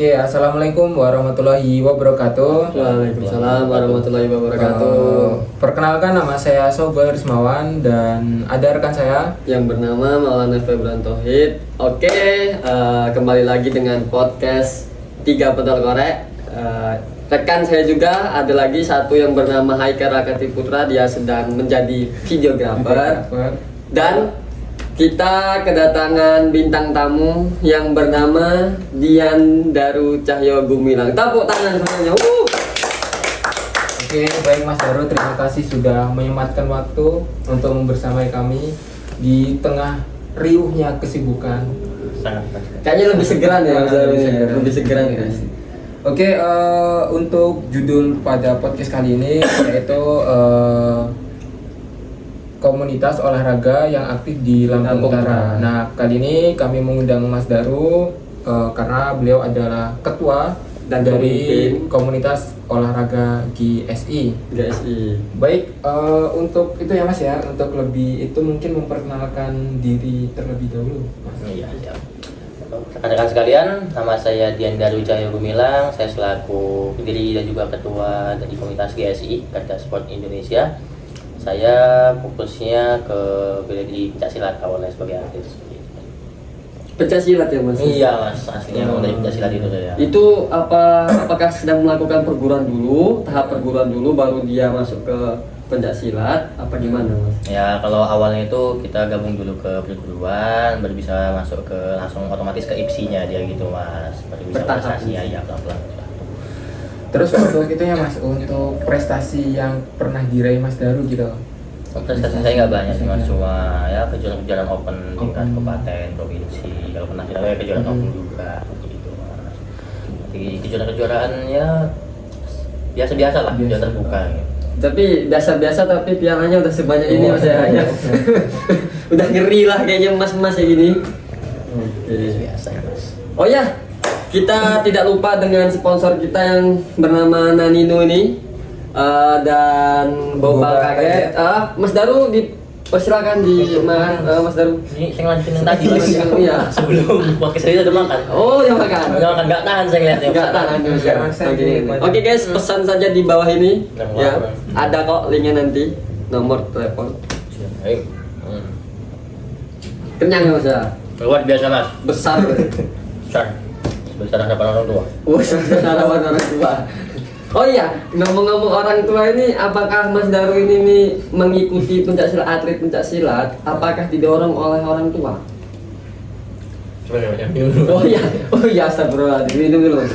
Oke, assalamualaikum warahmatullahi wabarakatuh. Waalaikumsalam warahmatullahi wabarakatuh. Perkenalkan, nama saya Sober Rismawan dan ada rekan saya Yang bernama Maulana Febran Tauhid. Oke, kembali lagi dengan podcast 3 Pedal Korek. Rekan saya juga ada lagi satu yang bernama Haikal Rakati Putra. Dia sedang menjadi videografer. Dan kita kedatangan bintang tamu yang bernama Dian Daru Cahyo Gumilang. Tepuk tangan semuanya. Oke, baik Mas Daru, terima kasih sudah menyempatkan waktu untuk membersamai kami di tengah riuhnya kesibukan. Kayaknya lebih segeran ya Mas Daru ini. Lebih segeran guys. Oke, untuk judul pada podcast kali ini yaitu komunitas olahraga yang aktif di Lampung Utara. Nah, kali ini kami mengundang Mas Daru karena beliau adalah ketua Dan dari komunitas olahraga GSI. Baik, untuk itu ya Mas ya, untuk lebih itu mungkin memperkenalkan diri terlebih dahulu, Mas. Iya, siap. Rekan-rekan sekalian, nama saya Dian Daru Cahyo Gumilang. Saya selaku pendiri dan juga ketua dari komunitas GSI, Garda Sport Indonesia. Saya fokusnya ke bela diri pencaksilat awalnya sebagai atlet. Pencaksilat ya Mas? Iya Mas, aslinya mau dari pencaksilat itu saya. Itu apakah sedang melakukan perguruan dulu, tahap perguruan dulu baru dia masuk ke pencaksilat apa gimana Mas? Ya kalau awalnya itu kita gabung dulu ke perguruan, baru bisa masuk ke langsung otomatis ke IPSI-nya dia gitu Mas. Baru bisa prestasinya ya pelan-pelan. Terus untuk itu ya Mas, untuk prestasi yang pernah diraih Mas Daru gitu. Prestasi saya nggak banyak sih Mas, cuma ya kejuaraan open tingkat kabupaten, provinsi. Kalau pernah kita kejuaraan open juga gitu Mas. Jadi kejuaraan ya biasa-biasa lah, kejuaraan terbuka gitu. Tapi biasa-biasa tapi pialanya udah sebanyak ini Mas ya. Udah ngeri lah kayaknya mas-mas kayak gini. Biasa ya Mas. Oh ya, kita tidak lupa dengan sponsor kita yang bernama Nanino ini dan Boba Kaget. Mas Daru persilakan di Mas Daru. Ini saya lanjutin yang tadi Mas. Iya. Sebelum podcast saya udah makan. Oh, udah makan. Udah makan, nggak tahan saya lihatnya. Nggak tahan dulu ya. Oke guys, pesan saja di bawah ini. Ya, ada kok linknya nanti, nomor telepon. Baik. Kenyang ya Mas ya? Luar biasa Mas. Besar. Besar. Besar hadapan orang tua. Wah, harapan orang tua. Oh iya, ngomong-ngomong orang tua ini, apakah Mas Daru ini nih mengikuti pencaksilat, atlet pencaksilat? Apakah didorong oleh orang tua? Sebenarnya. Oh iya, astagfirullahaladzim, minum dulu Mas.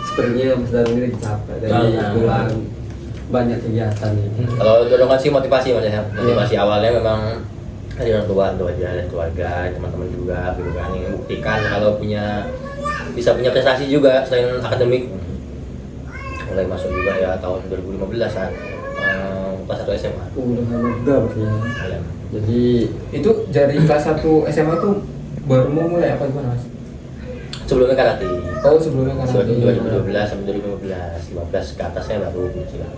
Sepertinya Mas Daru ini capek dari bulan banyak kegiatan nih. Kalau dorongan sih motivasi Mas ya. Motivasi awalnya memang dari orang tua, dari keluarga, teman-teman juga gitu kan, yang buktikan kalau bisa punya prestasi juga selain akademik. Mulai masuk juga ya tahun 2015-an, kelas 1 SMA. Udah lega berarti ya. Ya. Jadi Itu dari kelas 1 SMA itu baru mau mulai apa gimana Mas? Sebelumnya karate. Oh, sebelumnya kan 2012 sampai 2015, 15 ke atasnya baru pencaksilat.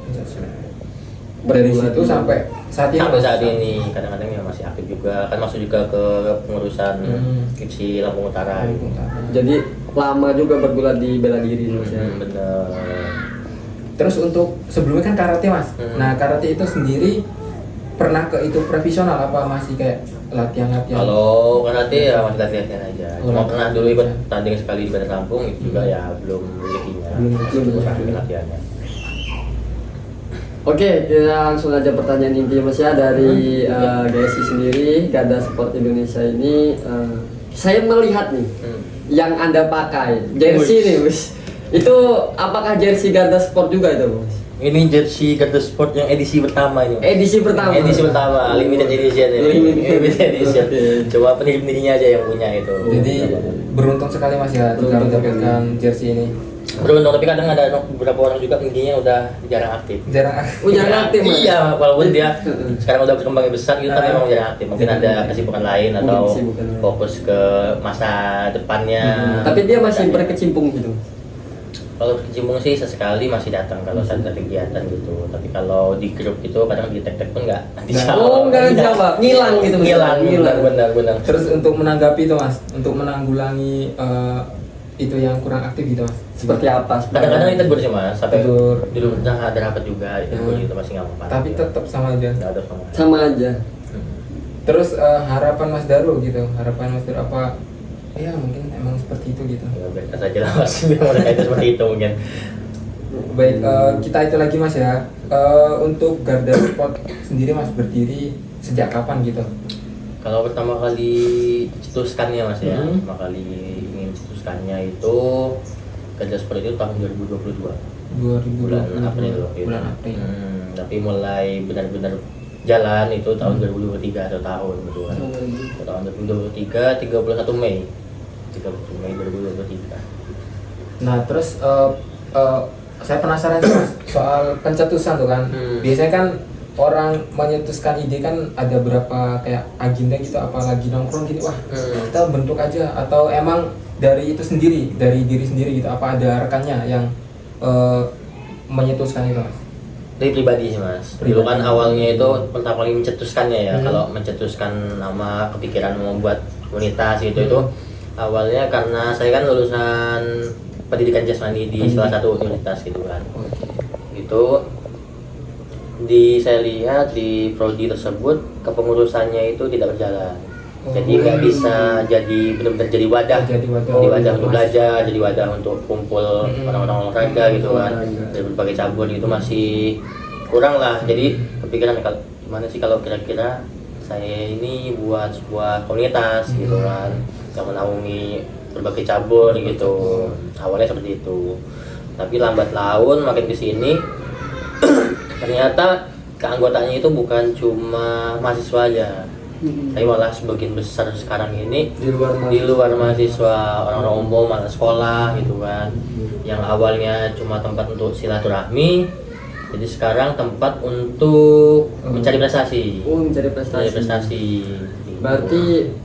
Dari situ sampai saat ini. Sampai saat ini kadang-kadang ya masih aktif juga, kan masuk juga ke pengurusan IPSI Lampung Utara. jadi lama juga bergulat di bela diri Mas ya. Bener. Terus untuk sebelumnya kan karate Mas. Nah, karate itu sendiri pernah ke itu profesional apa masih kayak latihan-latihan? Kalau karate ya masih latihan aja. Cuma Oh, pernah dulu ikut tanding sekali di Bandar Lampung, itu juga ya belum rezekinya. Belum latihannya. Oke, kita langsung aja pertanyaan inti Mas ya dari GSI sendiri, Garda Sport Indonesia ini. Saya melihat nih yang Anda pakai jersey nih Mas. Itu apakah jersey Garda Sport juga itu Mas? Ini jersey Garda Sport yang edisi pertama ini. Edisi pertama. Edisi pertama, limited edition ini. Limited edition. Cuma pendiri-pendirinya aja yang punya itu. Jadi beruntung sekali Mas ya jika mendapatkan jersey ini. Beruntung, tapi kadang ada beberapa orang juga pendirinya udah jarang aktif. Jarang. Jarang aktif Mas? Iya, walaupun dia sekarang udah berkembang besar gitu, tapi memang jarang aktif. Mungkin ada kesibukan lain atau fokus ke masa depannya. Tapi dia masih berkecimpung gitu. Kalau berkecimpung sih sesekali masih datang kalau ada kegiatan gitu. Tapi kalau di grup itu kadang di tag pun nggak Oh, nggak jawab, ngilang gitu. Ngilang. Benar. Terus untuk menanggapi itu mas, untuk menanggulangi itu yang kurang aktif gitu mas. Seperti apa? Kadang-kadang itu sih mas, sampai Tegur. dulu ada rapat juga itu gitu masih nggak apa-apa. Tapi tetap sama aja. nggak ada sama. Sama aja. Terus harapan Mas Daru gitu, harapan Mas Daru apa? Ya mungkin emang seperti itu gitu. Ya biasa saja lah mas, biar mereka itu seperti itu mungkin. Baik, kita itu lagi mas ya. Untuk Garda Sport sendiri mas berdiri sejak kapan gitu? Kalau pertama kali cetuskannya mas ya, pertama kali ingin cetuskannya itu Garda Sport itu tahun 2022. 2022 bulan April gitu. Bulan April. Tapi mulai benar-benar jalan itu tahun 2023 atau tahun gitu kan. Tahun 2023 31 Mei 2023. Nah terus saya penasaran sih mas soal pencetusan tuh kan. Biasanya kan orang menyetuskan ide kan ada berapa kayak agenda gitu, apalagi nongkrong gitu, wah kita bentuk aja, atau emang dari itu sendiri, dari diri sendiri gitu, apa ada rekannya yang menyetuskan itu mas? Dari pribadi sih mas. Dulu kan awalnya itu pertama kali mencetuskannya ya. Kalau mencetuskan nama kepikiran mau buat komunitas gitu itu awalnya karena saya kan lulusan pendidikan jasmani di salah satu universitas gitu kan. Itu saya lihat di prodi tersebut kepengurusannya itu tidak berjalan. Jadi nggak bisa jadi benar-benar jadi wadah untuk belajar, jadi wadah untuk kumpul orang-orang olahraga gitu kan. Dari berbagai cabur itu masih kurang lah. Jadi kepikiran gimana sih kalau kira-kira saya ini buat sebuah komunitas gitu kan yang menaungi berbagai cabur gitu. Awalnya seperti itu. Tapi lambat laun makin kesini ternyata keanggotaannya itu bukan cuma mahasiswa aja. Tapi malah sebagian besar sekarang ini di luar mahasiswa, orang-orang umum, anak sekolah gitu kan, yang awalnya cuma tempat untuk silaturahmi, jadi sekarang tempat untuk mencari prestasi. Mencari prestasi. Berarti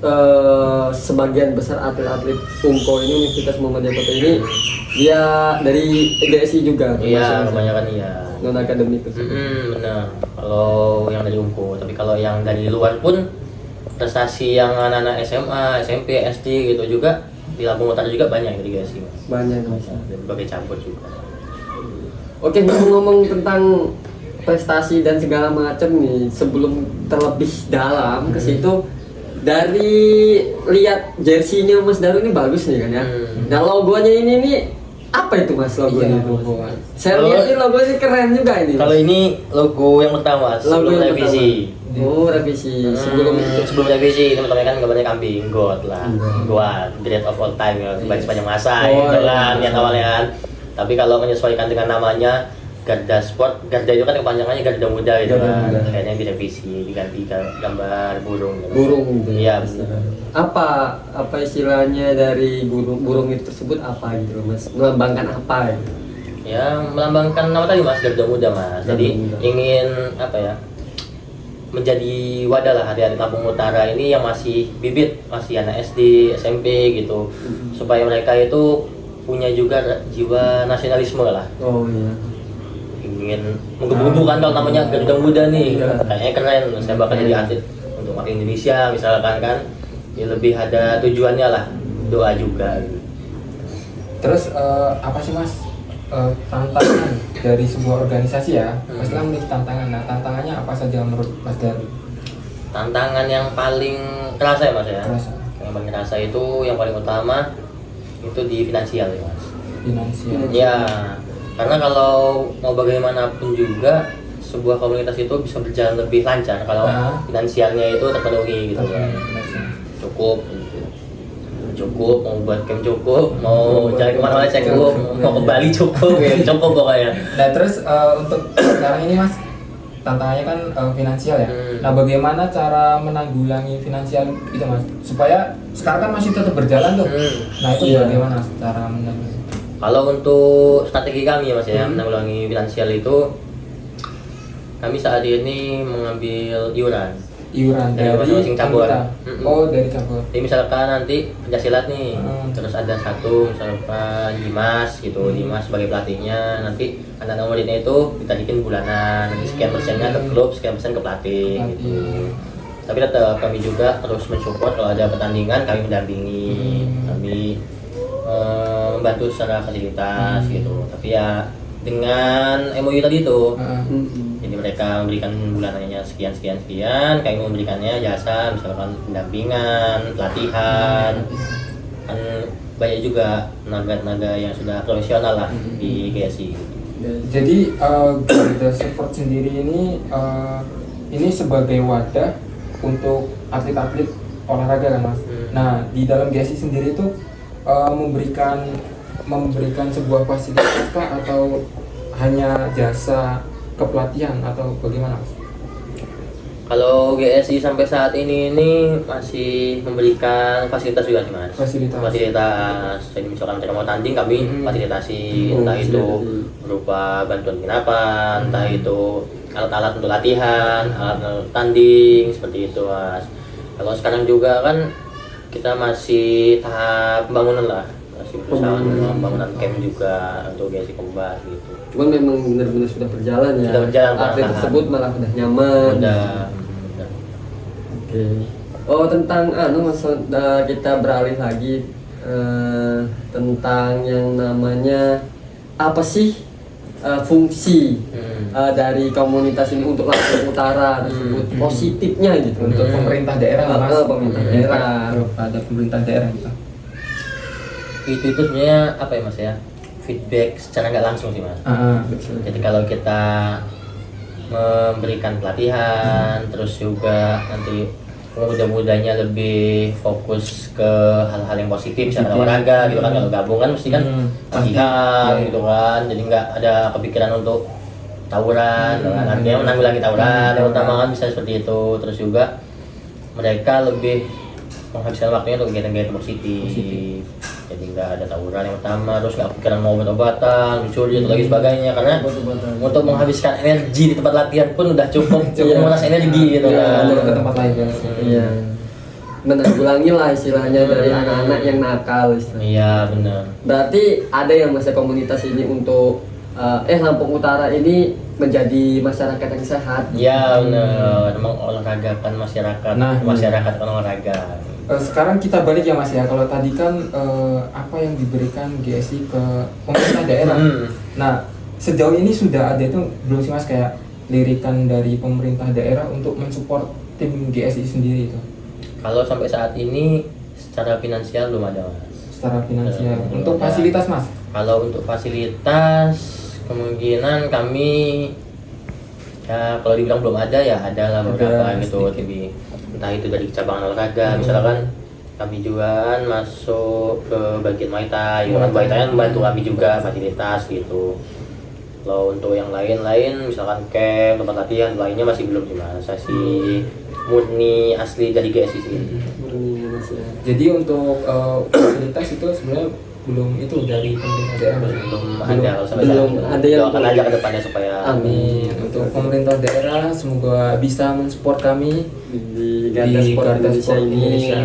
sebagian besar atlet-atlet Unko ini, Universitas Muhammadiyah Kota ini, dia dari GSI juga. Iya, kebanyakan iya. Non akademik itu. Benar. Kalau yang dari Unko, tapi kalau yang dari luar pun prestasi yang anak-anak SMA, SMP, SD gitu juga di Lampung Utara juga banyak yang GSI mas. Banyak mas. Dan berbagai cabur juga. Oke, ngomong tentang prestasi dan segala macam nih, sebelum terlebih dalam ke situ, dari lihat jersinya Mas Daru ini bagus nih kan ya. Nah logonya ini nih apa itu mas logonya? Iya, saya lihat ini logonya keren juga ini. Kalau ini logo yang pertama sebelum revisi. Oh revisi sebelum revisi teman-teman kan gambarnya kambing, God lah, God, great of all time ya, terbaik sepanjang masa gitu lah niat awalnya kan. Tapi kalau menyesuaikan dengan namanya Garda Sport, Garda itu kan kepanjangannya Garda Muda gitu kan. Kayaknya direvisi, diganti gambar burung. Burung gitu. Iya. Apa istilahnya dari burung itu tersebut apa gitu mas? Melambangkan apa ya? Ya melambangkan nama tadi mas, Garda Muda mas. Jadi ingin apa ya? Menjadi wadah lah hari-hari Lampung Utara ini yang masih bibit, masih anak SD, SMP gitu, supaya mereka itu punya juga jiwa nasionalisme lah. Oh iya. Ingin menggebu-gebu kan kalau namanya Garda Muda nih, kayaknya keren. Saya bakal jadi atlet untuk wakil Indonesia misalkan kan, ya lebih ada tujuannya lah, doa juga. Terus apa sih mas tantangan dari sebuah organisasi ya? Pasti kan memiliki tantangan. Nah tantangannya apa saja menurut Mas Daru? Tantangan yang paling kerasa ya mas ya? Kerasa. Yang paling kerasa itu yang paling utama itu di finansial ya mas. Finansial. Ya, karena kalau mau bagaimanapun juga sebuah komunitas itu bisa berjalan lebih lancar kalau finansialnya itu terpenuhi gitu kan. Cukup, mau buat camp cukup, mau jalan kemana-mana cukup, mau ke Bali cukup, ya cukup pokoknya. Nah terus untuk sekarang ini mas, tantangannya kan finansial ya. Nah bagaimana cara menanggulangi finansial itu mas, supaya sekarang kan masih tetap berjalan tuh. Nah itu bagaimana cara menanggulangi? Kalau untuk strategi kami mas ya menanggulangi finansial itu, kami saat ini mengambil iuran iuran Dari dari masing-masing cabur. anggota. Oh, dari cabur. Jadi misalkan nanti pencaksilat nih, Hmm. terus ada satu misalkan Dimas gitu, Dimas sebagai pelatihnya, nanti anak-anak muridnya itu ditagihkan bulanan, nanti sekian persennya ke klub, sekian persen ke pelatih gitu. Tapi tetap kami juga terus mensupport kalau ada pertandingan, kami mendampingi, kami membantu secara fasilitas gitu. Tapi ya dengan MOU tadi itu, jadi mereka memberikan bulanannya sekian, kami memberikannya jasa misalkan pendampingan, pelatihan, kan banyak juga tenaga-tenaga yang sudah profesional lah di GSI. Jadi Garuda Support sendiri ini sebagai wadah untuk atlet-atlet olahraga kan mas. Nah di dalam GSI sendiri itu memberikan sebuah fasilitas kah atau hanya jasa kepelatihan atau bagaimana mas? Kalau GSI sampai saat ini masih memberikan fasilitas juga sih mas. Fasilitas. Jadi misalkan mereka mau tanding kami fasilitasi, entah itu berupa bantuan penginapan, entah itu alat-alat untuk latihan, alat untuk tanding seperti itu mas. Kalau sekarang juga kan kita masih tahap pembangunan lah, masih berusaha pembangunan camp juga untuk GSI Kombat gitu. Cuman memang benar-benar sudah berjalan ya. Sudah berjalan, atlet Pak. tersebut malah udah nyaman. Udah. Oke. Oh tentang kita beralih lagi tentang yang namanya apa sih fungsi dari komunitas ini untuk Lampung Utara tersebut positifnya gitu Untuk pemerintah daerah mas. Pemerintah daerah. Pada pemerintah daerah gitu. Itu sebenarnya apa ya mas ya, feedback secara nggak langsung sih mas. Jadi kalau kita memberikan pelatihan, terus juga nanti mudah-mudahnya lebih fokus ke hal-hal yang positif misalnya olahraga gitu kan. Kalau gabung kan mesti kan latihan gitu kan, jadi nggak ada kepikiran untuk tawuran gitu kan. Artinya menanggulangi tawuran yang utama kan bisa seperti itu. Terus juga mereka lebih menghabiskan waktunya untuk kegiatan-kegiatan positif. Jadi nggak ada tawuran yang utama, terus nggak pikiran mau obat-obatan, mencuri atau lagi sebagainya, karena untuk menghabiskan energi di tempat latihan pun udah cukup menguras energi gitu kan. Ke tempat lain kan. Iya. Menanggulangi lah istilahnya dari anak-anak yang nakal istilahnya. Iya benar. Berarti ada yang masa komunitas ini untuk Lampung Utara ini menjadi masyarakat yang sehat. Iya benar. Emang olahragakan masyarakat, masyarakat kan olahraga. Sekarang kita balik ya mas ya, kalau tadi kan apa yang diberikan GSI ke pemerintah daerah. Nah sejauh ini sudah ada itu belum sih mas kayak lirikan dari pemerintah daerah untuk mensupport tim GSI sendiri itu? Kalau sampai saat ini secara finansial belum ada mas. Secara finansial. Belum Untuk ada. fasilitas mas? Kalau untuk fasilitas kemungkinan kami ya kalau dibilang belum ada ya ada lah beberapa gitu, tapi entah itu dari cabang olahraga misalkan kami juga kan masuk ke bagian Muay Thai, kan Muay Thai kan membantu kami juga fasilitas gitu. Kalau untuk yang lain-lain misalkan camp, tempat latihan lainnya masih belum sih mas, masih murni asli dari GSI sih. Jadi untuk fasilitas itu sebenarnya belum itu dari pemerintah daerah mas? Belum ada kalau sampai belum saat ini. ada yang Doakan aja ke depannya supaya Amin. Untuk pemerintah daerah semoga bisa mensupport kami di Garda Sport Garda Indonesia Sport ini. Indonesia.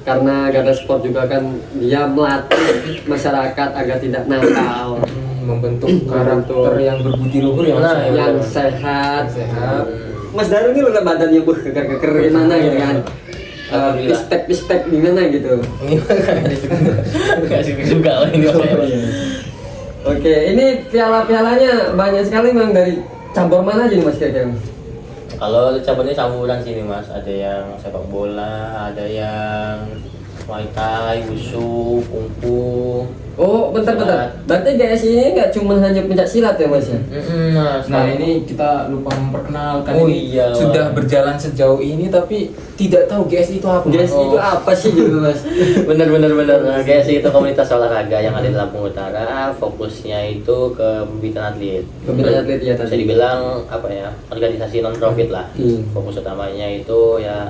Karena Garda Sport juga kan dia melatih masyarakat agar tidak nakal, membentuk karakter yang berbudi luhur ya mas. Nah, yang benar. sehat. Sehat. Mas Daru ini udah badannya keker gimana gitu kan? Alhamdulillah. Pispek gimana gitu. Nggak juga lah ini makanya mas. Oke, ini piala-pialanya banyak sekali memang dari cabur mana aja nih mas kira-kira? Kalau cabangnya campuran sini mas, ada yang sepak bola, ada yang Muay Thai, Wushu, Kungfu. Oh, bentar. Berarti GSI ini nggak cuma hanya pencak silat ya mas ya? Mas. Nah ini kita lupa memperkenalkan Oh, ini iya. sudah berjalan sejauh ini tapi tidak tahu GSI itu apa. GSI itu apa sih gitu mas? bener. Nah, GSI itu komunitas olahraga yang ada di Lampung Utara. Fokusnya itu ke pembibitan atlet. Pembinaan atlet ya Bisa tadi. dibilang apa ya, organisasi non profit lah. Fokus utamanya itu ya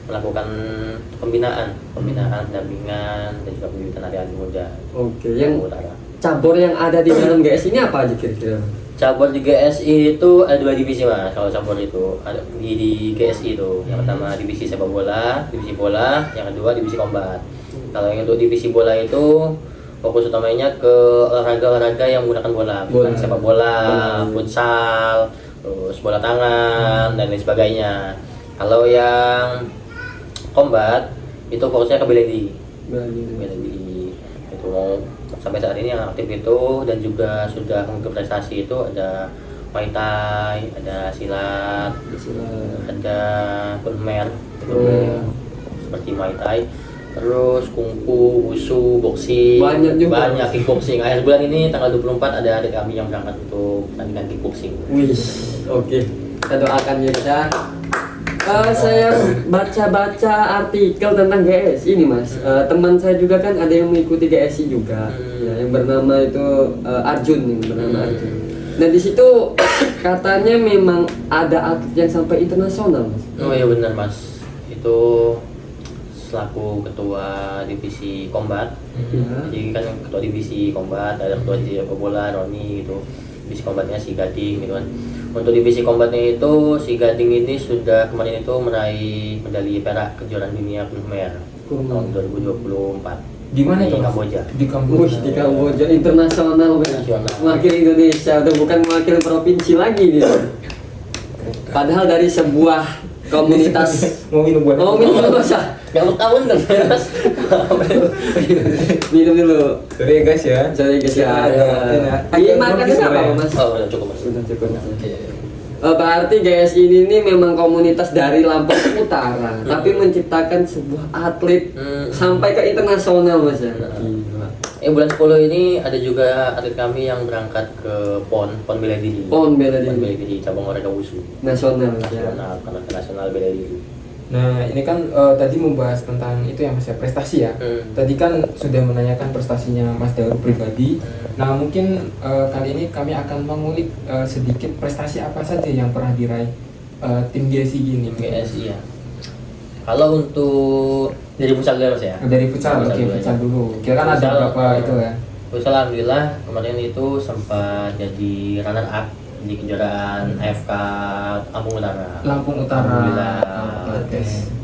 melakukan pembinaan, pendampingan dan juga pembibitan atlet muda. Oke, yang Lampung Utara. cabur yang ada di dalam GSI ini apa aja kira-kira? Cabur di GSI itu ada 2 divisi mas. Kalau cabur itu ada di GSI itu yang pertama divisi sepak bola, divisi bola, yang kedua divisi kombat. Kalau yang untuk divisi bola itu fokus utamanya ke olahraga yang menggunakan bola, bukan sepak bola, futsal, terus bola tangan dan lain sebagainya. Kalau yang kombat itu fokusnya ke bela diri. Itu sampai saat ini yang aktif itu dan juga sudah mengikuti prestasi itu ada Muay Thai, ada silat, ada Khmer itu seperti Muay Thai, terus kungfu, wushu, boxing, banyak kickboxing. Akhir bulan ini tanggal 24 ada adik kami yang berangkat untuk pertandingan kickboxing. Wih, oke. Kita doakan ya. Saya baca-baca artikel tentang GSI ini mas. Teman saya juga kan ada yang mengikuti GSI juga, ya, yang bernama itu Arjun, yang bernama Arjun. Nah di situ katanya memang ada atlet yang sampai internasional mas. Oh iya benar mas, itu selaku ketua divisi kombat. Jadi kan ketua divisi kombat, ada ketua divisi bola Roni gitu. Divisi kombatnya si Gading gitu kan. Untuk divisi kombatnya itu si Gading ini sudah kemarin itu meraih medali perak kejuaraan dunia Khmer tahun 2024. Di mana itu? Kamboja. Di Kamboja. Di Kamboja internasional kan. Mewakili Indonesia, udah bukan mewakili provinsi lagi nih. Padahal dari sebuah komunitas Mau minum buat. minum dulu masa. Yang tahun kan mas. Minum dulu. Sorry guys ya. Sorry guys ya. Iya, Makan apa mas? Oh udah cukup mas. Sudah cukup. Berarti GSI ini memang komunitas dari Lampung Utara, tapi menciptakan sebuah atlet sampai ke internasional mas ya. Bulan 10 ini ada juga atlet kami yang berangkat ke PON bela diri. PON bela PON bela diri diri cabang olahraga wushu. nasional ya. Nasional bela diri. Nah ini kan tadi membahas tentang itu ya mas ya, prestasi ya. Tadi kan sudah menanyakan prestasinya Mas Daru pribadi. Nah mungkin kali ini kami akan mengulik sedikit prestasi apa saja yang pernah diraih tim GSI gini. GSI ya. Kalau untuk dari futsal dulu mas ya. Dari futsal, oke futsal dulu. Kira kan ada berapa itu ya? Futsal alhamdulillah kemarin itu sempat jadi runner up di kejuaraan AFK Lampung Utara. Lampung Utara. Alhamdulillah.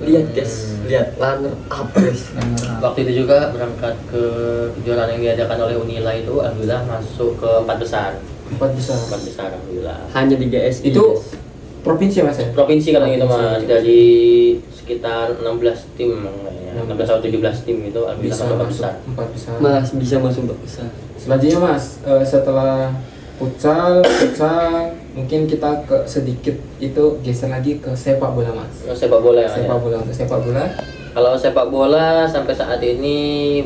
Lihat guys, lihat runner up guys. Waktu itu juga berangkat ke kejuaraan yang diadakan oleh Unila itu alhamdulillah masuk ke 4 besar. 4 besar. 4 besar alhamdulillah. Hanya di GSI Itu provinsi mas ya? Provinsi kalau itu mas, dari sekitar 16 tim kayaknya. 16 atau 17 tim itu alhamdulillah Bisa masuk 4 masuk besar. 4 besar. mas bisa masuk besar. Selanjutnya mas, setelah futsal, mungkin kita ke sedikit itu geser lagi ke sepak bola mas. Sepak bola ya. Mas, Sepak ya? bola, untuk sepak bola Kalau sepak bola sampai saat ini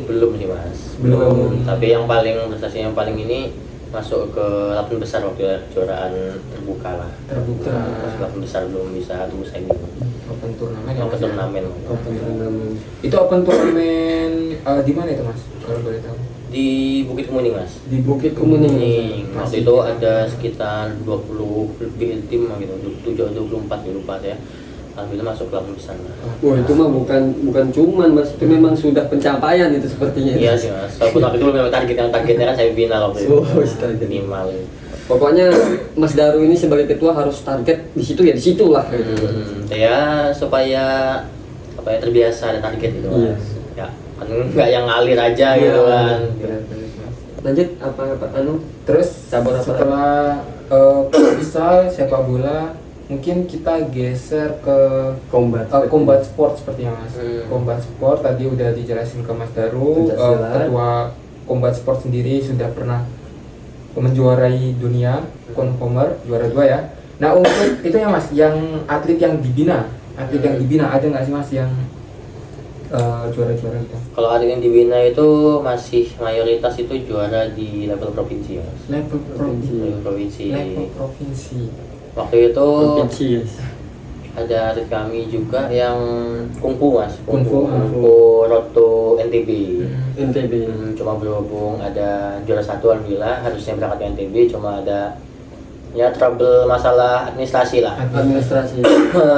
belum sih mas. Belum. Tapi yang paling prestasi yang paling ini masuk ke 8 besar waktu kejuaraan terbuka lah. terbuka. Pas 8 besar belum bisa tembus ini. Open turnamen ya Yang mas. ke turnamen. Open turnamen. Itu open turnamen di mana itu mas? Kalau boleh tahu. Di Bukit Kemuning mas. Di Bukit Kemuning. Waktu itu ada sekitar 20 lebih tim gitu, 7 24 ya lupa saya. Alhamdulillah masuk ke 8 besar lah. Wah itu mah bukan cuman mas, itu memang sudah pencapaian itu sepertinya. Iya sih mas. Walaupun waktu itu memang targetnya kan saya final waktu itu. Oh, target. Minimal. Pokoknya Mas Daru ini sebagai ketua harus target di situ ya di situ lah. Ya supaya terbiasa ada target gitu Iya. mas. Ya kan nggak yang ngalir aja gitu kan. Lanjut apa anu? Terus Cabur apa setelah futsal, sepak bola, mungkin kita geser ke Combat. combat sport sepertinya mas. Hmm. Combat sport tadi udah dijelasin ke Mas Daru. Pencaksilat. Ketua combat sport sendiri sudah pernah menjuarai dunia Concomer juara 2 ya. Nah untuk itu ya mas, yang atlet yang dibina, ada nggak sih mas yang juara-juara gitu? Kalau atlet yang dibina itu masih mayoritas itu juara di level provinsi mas. Level provinsi. Level provinsi. Level provinsi. Waktu itu Provinsi yes. ada atlet kami juga yang kungfu mas. Kungfu. Roto NTB. NTB. Cuma berhubung ada juara 1 alhamdulillah, harusnya berangkat ke NTB, cuma ada ya trouble masalah administrasi lah. Administrasi.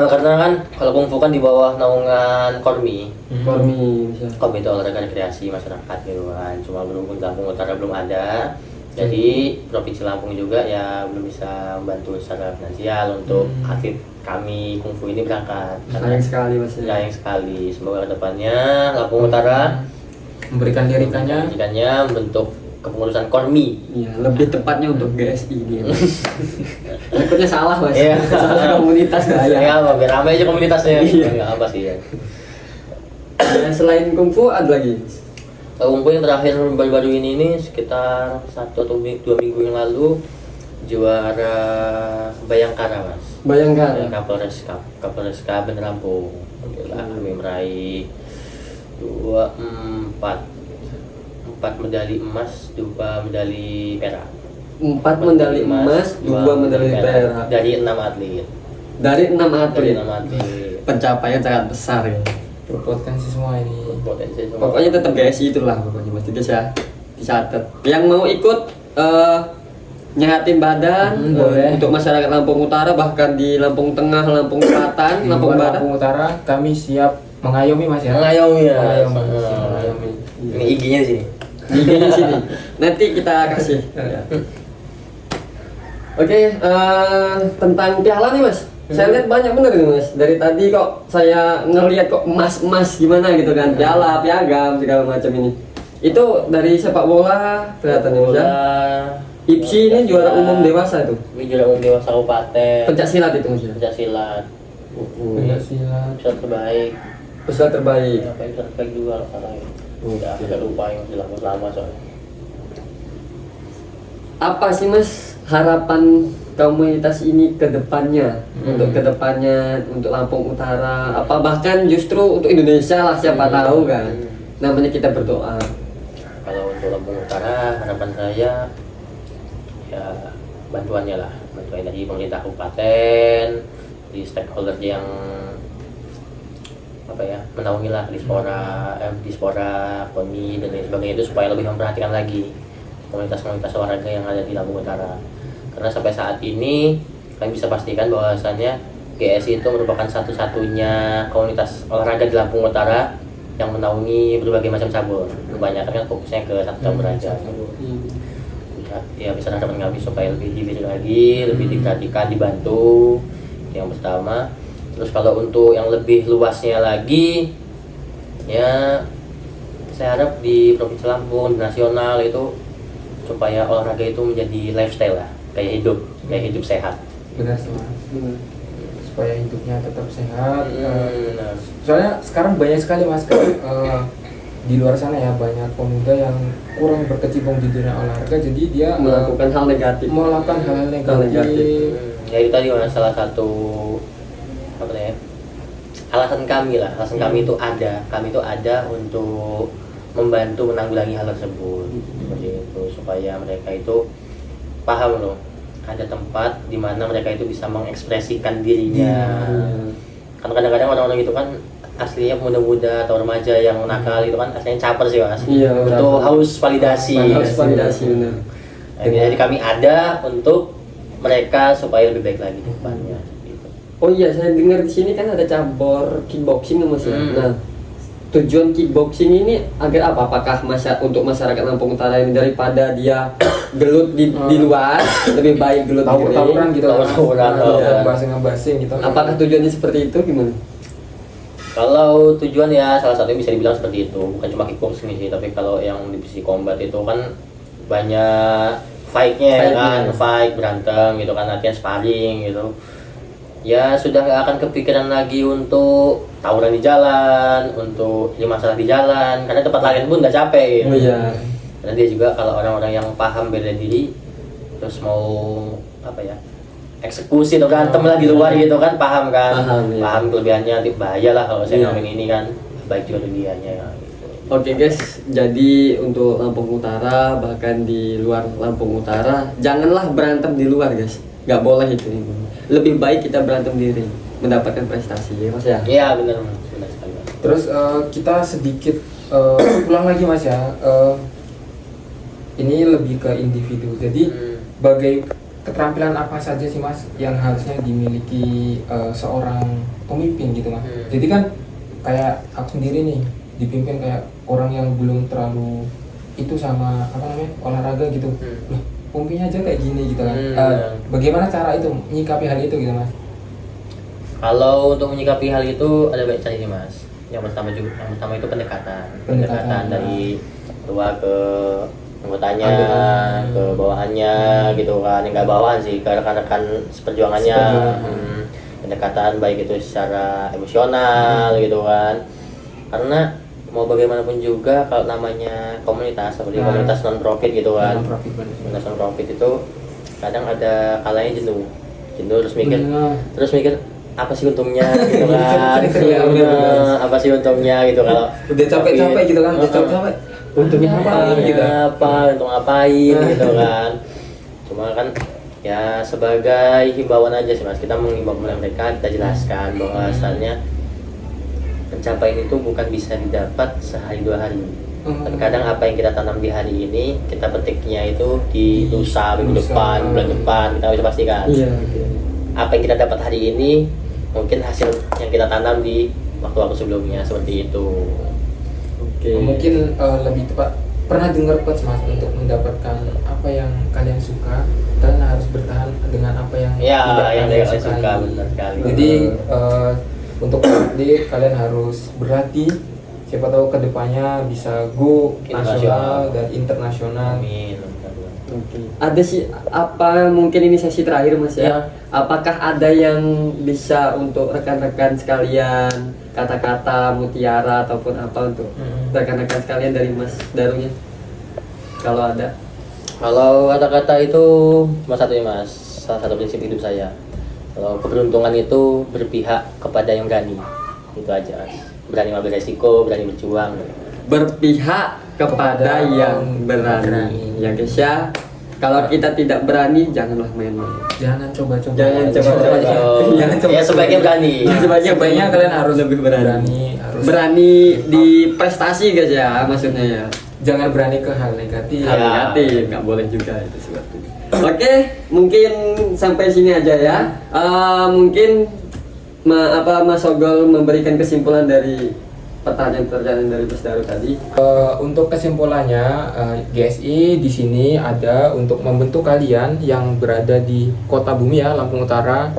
Karena kan kalau kungfu kan di bawah naungan Kormi. Kormi misalnya. Kormi itu olahraga rekreasi masyarakat gitu kan. Cuma berhubung di Lampung Utara belum ada. Jadi Provinsi Lampung juga ya belum bisa membantu secara finansial untuk atlet kami kungfu ini berangkat. Sayang sekali Mas. Sayang sekali. Semoga kedepannya Lampung Utara memberikan lirikannya membentuk kepengurusan Kormi. Iya, lebih tepatnya untuk GSI dia. Takutnya salah Mas. Iya. Salah komunitas bahaya. Ya, apa biar ramai aja komunitasnya. Iya. Nggak apa sih ya. Nah, selain kungfu ada lagi. Kungfu yang terakhir baru-baru ini sekitar 1 atau 2 minggu yang lalu juara Bayangkara Mas. Bayangkara. Kapolres Kabupaten Lampung. Alhamdulillah kami meraih 4 medali emas, 2 medali perak. 4 medali emas, 2 medali perak dari 6 atlet. dari 6 Dari atlet. 6 atlet. Pencapaian sangat besar ya. berpotensi semua ini. Potensi semua. Pokoknya tetap GSI itulah pokoknya Mas Tigas ya. Dicatat. Yang mau ikut nyehatin badan boleh. untuk masyarakat Lampung Utara, bahkan di Lampung Tengah, Lampung Selatan, Di Lampung luar Barat. Lampung Utara kami siap mengayomi Mas ya. Mengayomi ya. Mengayomi, siap mengayomi. Ini IG-nya di sini. Di sini. Nanti kita kasih. Oke, tentang piala nih Mas. Saya lihat banyak bener nih Mas. Dari tadi kok saya ngelihat kok emas-emas gimana gitu kan. Piala, piagam, segala macam ini. Itu dari sepak bola kelihatan ya Mas ya. IPSI ini juara umum dewasa itu. Ini juara umum dewasa kabupaten. Pencak silat itu Mas ya. Pencak silat. Pencaksilat. Pencak terbaik. Peserta terbaik. Apa yang terbaik juga kalau salah ya. Udah agak lupa yang sudah lama soalnya. Apa sih Mas harapan komunitas ini ke depannya? Untuk ke depannya, untuk Lampung Utara, apa bahkan justru untuk Indonesia lah, siapa tahu kan. Namanya kita berdoa. Kalau untuk Lampung Utara harapan saya ya bantuannya lah, bantuan dari pemerintah kabupaten, di stakeholder yang apa ya menaungi lah dispora, KONI dan lain sebagainya itu supaya lebih memperhatikan lagi komunitas-komunitas olahraga yang ada di Lampung Utara. Karena sampai saat ini kami bisa pastikan bahwasannya GSI itu merupakan satu-satunya komunitas olahraga di Lampung Utara yang menaungi berbagai macam cabur. Kebanyakan kan fokusnya ke satu cabur aja. Ya bisa harapan kami supaya lebih dipilih lagi, lebih diperhatikan, dibantu. Yang pertama. Terus kalau untuk yang lebih luasnya lagi, ya saya harap di Provinsi Lampung, di nasional itu supaya olahraga itu menjadi lifestyle lah, kayak hidup sehat. Benar sih Mas. Supaya hidupnya tetap sehat. Benar. Soalnya sekarang banyak sekali Mas di luar sana ya, banyak pemuda yang kurang berkecimpung di dunia olahraga, jadi dia Melakukan hal negatif. melakukan hal negatif. Ya itu tadi Mas, salah satu apa ya alasan kami itu ada untuk membantu menanggulangi hal tersebut seperti itu, supaya mereka itu paham loh ada tempat di mana mereka itu bisa mengekspresikan dirinya. Karena kadang-kadang orang-orang itu kan aslinya muda-muda atau remaja yang nakal itu kan aslinya caper sih Mas. Iya, Untuk haus validasi. Harus validasi benar. Jadi kami ada untuk mereka supaya lebih baik lagi di depannya. Gitu. Oh iya, saya dengar di sini kan ada cabur kickboxing Mas ya. Nah, tujuan kickboxing ini agar apa? Apakah untuk masyarakat Lampung Utara ini daripada dia gelut di luar, lebih baik gelut di Tawuran ring? gitu, Tawuran, ya. basing gitu. Apakah tujuannya seperti itu gimana? Kalau tujuan ya salah satunya bisa dibilang seperti itu, bukan cuma kickboxing sih, tapi kalau yang divisi combat itu kan banyak fight-nya kan, fight, berantem gitu kan, latihan sparring gitu. Ya sudah nggak akan kepikiran lagi untuk tawuran di jalan, untuk ini masalah di jalan, karena tempat latihan pun nggak capek gitu. Oh iya. Karena dia juga kalau orang-orang yang paham bela diri, terus mau apa ya, eksekusi atau berantem lah di luar gitu kan, paham kan, Paham, kelebihannya, bahaya lah kalau saya ngomongin ini kan, baik juga kelebihannya ya. Oke guys, jadi untuk Lampung Utara, bahkan di luar Lampung Utara, janganlah berantem di luar guys, nggak boleh itu. Lebih baik kita berantem di ring, mendapatkan prestasi ya Mas ya. Iya benar sekali. Terus kita sedikit ulang lagi Mas ya, ini lebih ke individu. Jadi keterampilan apa saja sih Mas yang harusnya dimiliki seorang pemimpin gitu Mas? Jadi kan kayak aku sendiri nih dipimpin kayak orang yang belum terlalu itu sama apa namanya olahraga gitu. Loh, Pompinya aja kayak gini gitu kan. Bagaimana cara itu menyikapi hal itu gitu Mas? Kalau untuk menyikapi hal itu ada banyak cara nih Mas. Yang pertama itu pendekatan dari ketua ke anggotanya, ke bawahannya gitu kan, yang nggak bawahan sih, ke rekan-rekan seperjuangannya. Pendekatan baik itu secara emosional gitu kan, karena mau bagaimanapun juga kalau namanya komunitas seperti komunitas non profit gitu kan, komunitas non profit itu kadang ada kalanya jenuh terus mikir apa sih untungnya gitu kan. Apa sih untungnya gitu kalau udah capek-capek gitu kan, udah capek-capek untungnya untung ngapain gitu kan. Cuma kan ya sebagai himbauan aja sih Mas, kita menghimbau mereka, kita jelaskan bahwasannya pencapaian itu bukan bisa didapat sehari dua hari. Kadang apa yang kita tanam di hari ini, kita petiknya itu di lusa, minggu depan, bulan depan, kita bisa pastikan. Apa yang kita dapat hari ini mungkin hasil yang kita tanam di waktu-waktu sebelumnya, seperti itu. Mungkin lebih tepat pernah dengar quotes Mas, untuk mendapatkan apa yang kalian suka kalian harus bertahan dengan apa yang tidak kalian suka. Benar sekali. Jadi untuk atlet kalian harus berlatih, siapa tahu kedepannya bisa go nasional dan internasional. Amin. Ada sih apa, mungkin ini sesi terakhir Mas ya. Apakah ada yang bisa untuk rekan-rekan sekalian, kata-kata mutiara ataupun apa untuk rekan-rekan sekalian dari Mas Darunya? Kalau ada. Kalau kata-kata itu cuma satu ya Mas, salah satu prinsip hidup saya. Kalau keberuntungan itu berpihak kepada yang berani, itu aja Mas. Berani ambil resiko, berani berjuang. Berpihak kepada yang berani. Ya guys ya. Kalau kita tidak berani, janganlah main-main. Jangan coba-coba. Jangan coba-coba. Jangan coba. Ya sebaiknya berani. Sebaiknya kalian harus lebih berani. harus Berani di prestasi guys ya, maksudnya ya. Jangan berani ke hal negatif. Hal negatif nggak boleh juga itu seperti itu. Oke, mungkin sampai sini aja ya. Mungkin Mas Sogol memberikan kesimpulan dari pertanyaan dari Mas Daru tadi. Untuk kesimpulannya, GSI di sini ada untuk membentuk kalian yang berada di Kota Bumi ya, Lampung Utara.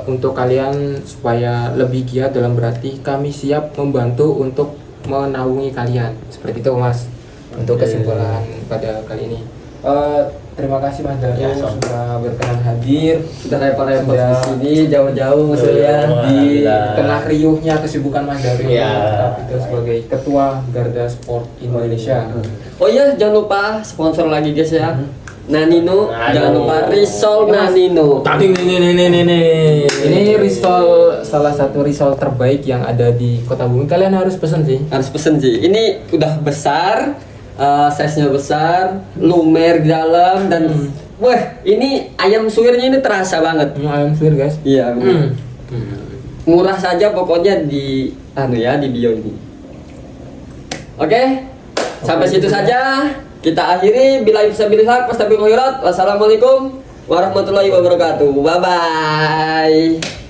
Untuk kalian supaya lebih giat dalam berlatih, kami siap membantu untuk menaungi kalian. Seperti itu Mas. Untuk kesimpulan pada kali ini. Terima kasih Mas Daru sudah berkenan hadir, Sudah repot-repot di sini jauh-jauh maksudnya di tengah riuhnya kesibukan Mas Daru Ya. itu sebagai Ketua Garda Sport Indonesia. Oh iya, jangan lupa sponsor lagi guys ya. Nanino, jangan lupa Risol Nanino. Tadi nih. Ini risol, salah satu risol terbaik yang ada di Kota Bumi. Kalian harus pesen sih. Harus pesen sih. Ini udah besar, size-nya besar, lumer di dalam dan wah, ini ayam suwirnya ini terasa banget. Ayam suwir guys. Iya. Murah saja pokoknya di di bio ini. Oke. Sampai situ saja. Kita akhiri. Bila fisabilillah wastabiqul khairat. Wassalamualaikum warahmatullahi wabarakatuh. Bye bye.